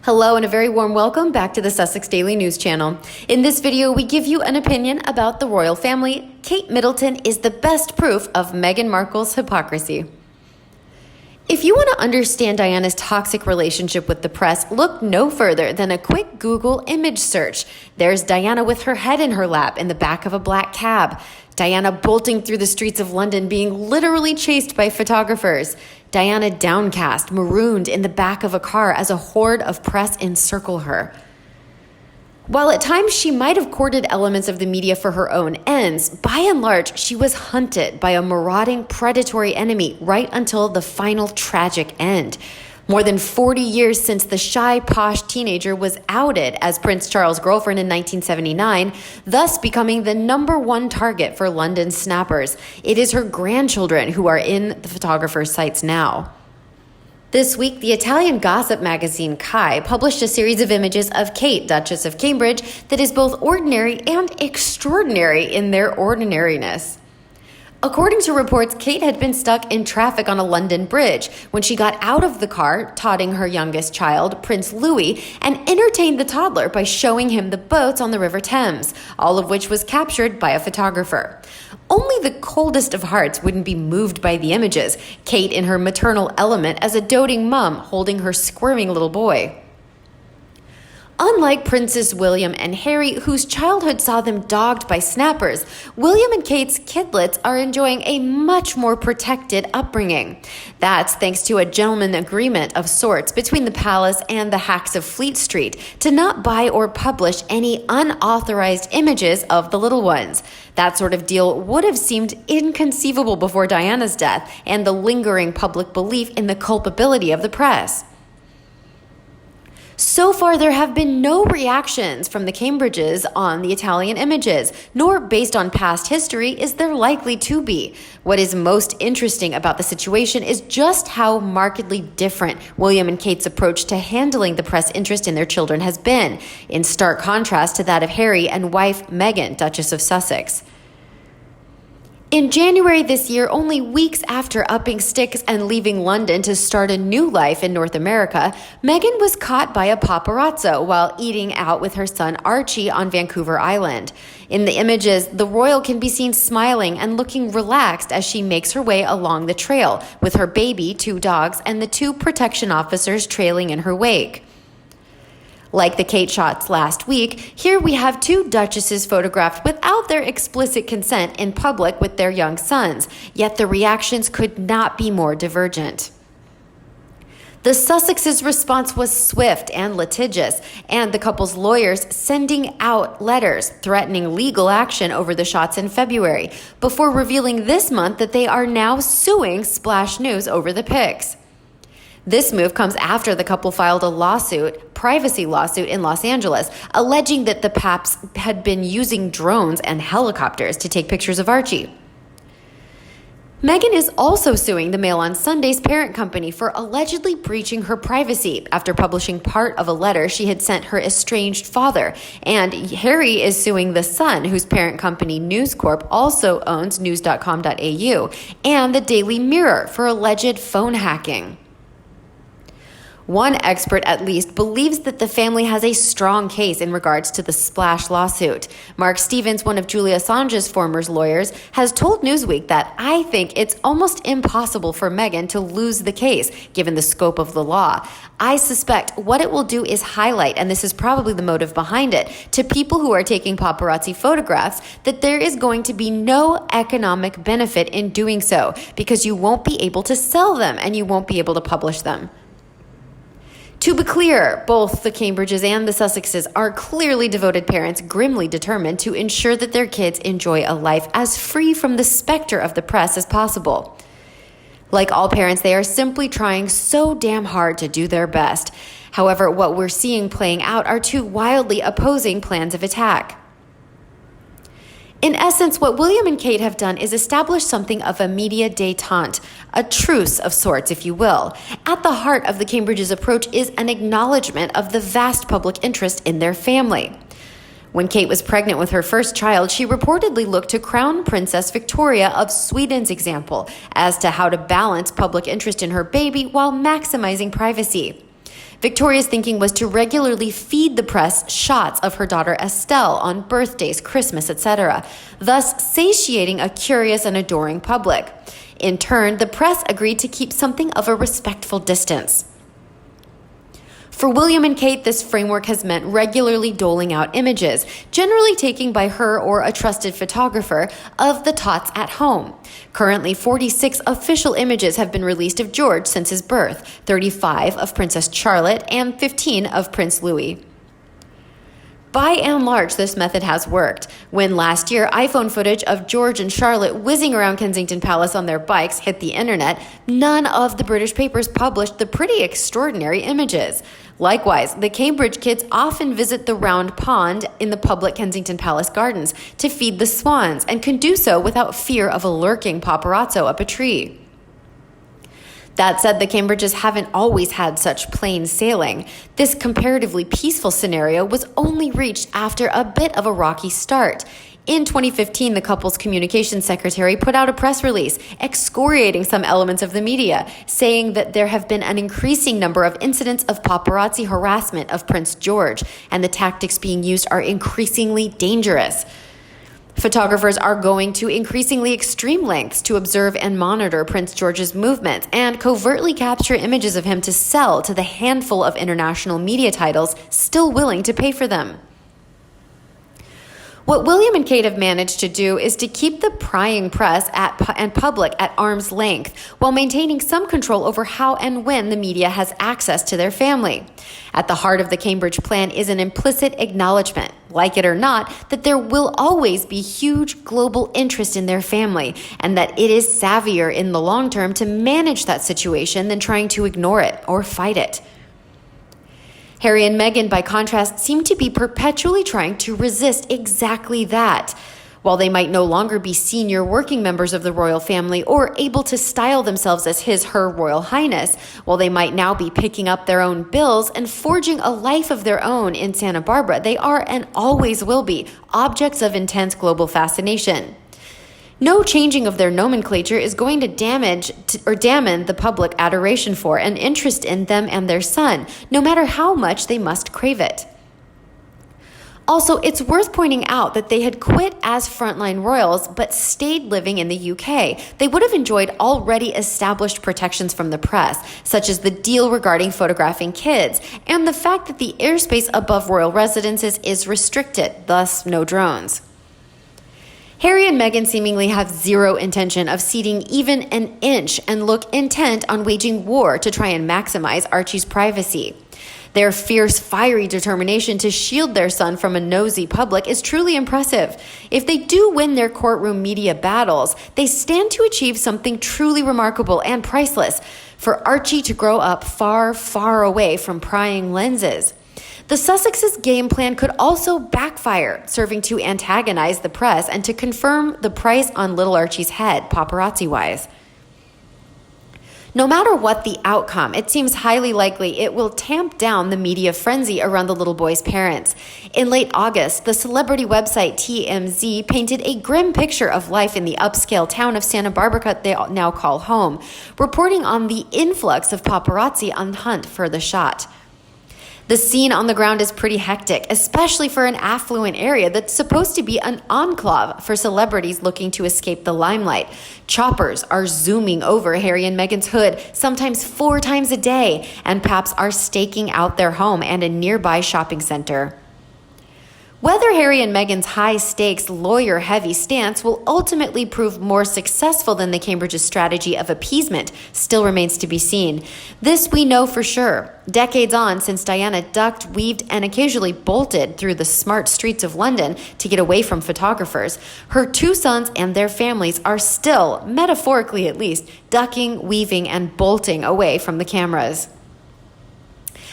Hello and a very warm welcome back to the Sussex Daily News Channel. In this video, we give you an opinion about the royal family. Kate Middleton is the best proof of Meghan Markle's hypocrisy. If you want to understand Diana's toxic relationship with the press, look no further than a quick Google image search. There's Diana with her head in her lap in the back of a black cab. Diana bolting through the streets of London, being literally chased by photographers. Diana downcast, marooned in the back of a car as a horde of press encircle her. While at times she might have courted elements of the media for her own ends, by and large, she was hunted by a marauding, predatory enemy right until the final tragic end. More than 40 years since the shy, posh teenager was outed as Prince Charles' girlfriend in 1979, thus becoming the #1 target for London snappers. It is her grandchildren who are in the photographer's sights now. This week, the Italian gossip magazine Kai published a series of images of Kate, Duchess of Cambridge, that is both ordinary and extraordinary in their ordinariness. According to reports, Kate had been stuck in traffic on a London bridge when she got out of the car, taunting her youngest child, Prince Louis, and entertained the toddler by showing him the boats on the River Thames, all of which was captured by a photographer. Only the coldest of hearts wouldn't be moved by the images, Kate in her maternal element as a doting mom holding her squirming little boy. Unlike Princes William and Harry, whose childhood saw them dogged by snappers, William and Kate's kidlets are enjoying a much more protected upbringing. That's thanks to a gentleman agreement of sorts between the palace and the hacks of Fleet Street to not buy or publish any unauthorized images of the little ones. That sort of deal would have seemed inconceivable before Diana's death and the lingering public belief in the culpability of the press. So far, there have been no reactions from the Cambridges on the Italian images, nor based on past history is there likely to be. What is most interesting about the situation is just how markedly different William and Kate's approach to handling the press interest in their children has been, in stark contrast to that of Harry and wife Meghan, Duchess of Sussex. In January this year, only weeks after upping sticks and leaving London to start a new life in North America, Meghan was caught by a paparazzo while eating out with her son Archie on Vancouver Island. In the images, the royal can be seen smiling and looking relaxed as she makes her way along the trail, with her baby, 2 dogs, and the 2 protection officers trailing in her wake. Like the Kate shots last week, here we have 2 duchesses photographed without their explicit consent in public with their young sons, yet the reactions could not be more divergent. The Sussexes' response was swift and litigious, and the couple's lawyers sending out letters threatening legal action over the shots in February, before revealing this month that they are now suing Splash News over the pics. This move comes after the couple filed a privacy lawsuit in Los Angeles, alleging that the Paps had been using drones and helicopters to take pictures of Archie. Meghan is also suing the Mail on Sunday's parent company for allegedly breaching her privacy after publishing part of a letter she had sent her estranged father. And Harry is suing The Sun, whose parent company News Corp also owns news.com.au, and the Daily Mirror for alleged phone hacking. One expert, at least, believes that the family has a strong case in regards to the Splash lawsuit. Mark Stevens, one of Julian Assange's former lawyers, has told Newsweek that "I think it's almost impossible for Meghan to lose the case, given the scope of the law. I suspect what it will do is highlight, and this is probably the motive behind it, to people who are taking paparazzi photographs, that there is going to be no economic benefit in doing so, because you won't be able to sell them and you won't be able to publish them." To be clear, both the Cambridges and the Sussexes are clearly devoted parents grimly determined to ensure that their kids enjoy a life as free from the specter of the press as possible. Like all parents, they are simply trying so damn hard to do their best. However, what we're seeing playing out are 2 wildly opposing plans of attack. In essence, what William and Kate have done is establish something of a media détente, a truce of sorts, if you will. At the heart of the Cambridges' approach is an acknowledgement of the vast public interest in their family. When Kate was pregnant with her first child, she reportedly looked to Crown Princess Victoria of Sweden's example as to how to balance public interest in her baby while maximizing privacy. Victoria's thinking was to regularly feed the press shots of her daughter Estelle on birthdays, Christmas, etc., thus satiating a curious and adoring public. In turn, the press agreed to keep something of a respectful distance. For William and Kate, this framework has meant regularly doling out images, generally taken by her or a trusted photographer, of the tots at home. Currently, 46 official images have been released of George since his birth, 35 of Princess Charlotte, and 15 of Prince Louis. By and large, this method has worked. When last year, iPhone footage of George and Charlotte whizzing around Kensington Palace on their bikes hit the internet, none of the British papers published the pretty extraordinary images. Likewise, the Cambridge kids often visit the Round Pond in the public Kensington Palace gardens to feed the swans and can do so without fear of a lurking paparazzo up a tree. That said, the Cambridges haven't always had such plain sailing. This comparatively peaceful scenario was only reached after a bit of a rocky start. In 2015, the couple's communications secretary put out a press release excoriating some elements of the media, saying that there have been an increasing number of incidents of paparazzi harassment of Prince George, and the tactics being used are increasingly dangerous. Photographers are going to increasingly extreme lengths to observe and monitor Prince George's movements and covertly capture images of him to sell to the handful of international media titles still willing to pay for them. What William and Kate have managed to do is to keep the prying press and public at arm's length while maintaining some control over how and when the media has access to their family. At the heart of the Cambridge plan is an implicit acknowledgement, like it or not, that there will always be huge global interest in their family and that it is savvier in the long term to manage that situation than trying to ignore it or fight it. Harry and Meghan, by contrast, seem to be perpetually trying to resist exactly that. While they might no longer be senior working members of the royal family or able to style themselves as her Royal Highness, while they might now be picking up their own bills and forging a life of their own in Santa Barbara, they are and always will be objects of intense global fascination. No changing of their nomenclature is going to damn the public adoration for and interest in them and their son, no matter how much they must crave it. Also, it's worth pointing out that they had quit as frontline royals but stayed living in the UK. They would have enjoyed already established protections from the press, such as the deal regarding photographing kids, and the fact that the airspace above royal residences is restricted, thus no drones. Harry and Meghan seemingly have zero intention of ceding even an inch and look intent on waging war to try and maximize Archie's privacy. Their fierce, fiery determination to shield their son from a nosy public is truly impressive. If they do win their courtroom media battles, they stand to achieve something truly remarkable and priceless: for Archie to grow up far, far away from prying lenses. The Sussexes' game plan could also backfire, serving to antagonize the press and to confirm the price on little Archie's head, paparazzi-wise. No matter what the outcome, it seems highly likely it will tamp down the media frenzy around the little boy's parents. In late August, the celebrity website TMZ painted a grim picture of life in the upscale town of Santa Barbara they now call home, reporting on the influx of paparazzi on the hunt for the shot. The scene on the ground is pretty hectic, especially for an affluent area that's supposed to be an enclave for celebrities looking to escape the limelight. Choppers are zooming over Harry and Meghan's hood, sometimes 4 times a day, and paps are staking out their home and a nearby shopping center. Whether Harry and Meghan's high-stakes, lawyer-heavy stance will ultimately prove more successful than the Cambridge's strategy of appeasement still remains to be seen. This we know for sure. Decades on, since Diana ducked, weaved, and occasionally bolted through the smart streets of London to get away from photographers, her 2 sons and their families are still, metaphorically at least, ducking, weaving, and bolting away from the cameras.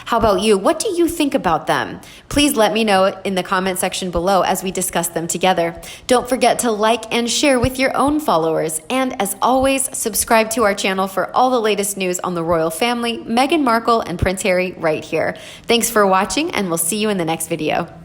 How about you? What do you think about them? Please let me know in the comment section below as we discuss them together. Don't forget to like and share with your own followers. And as always, subscribe to our channel for all the latest news on the royal family, Meghan Markle, and Prince Harry right here. Thanks for watching, and we'll see you in the next video.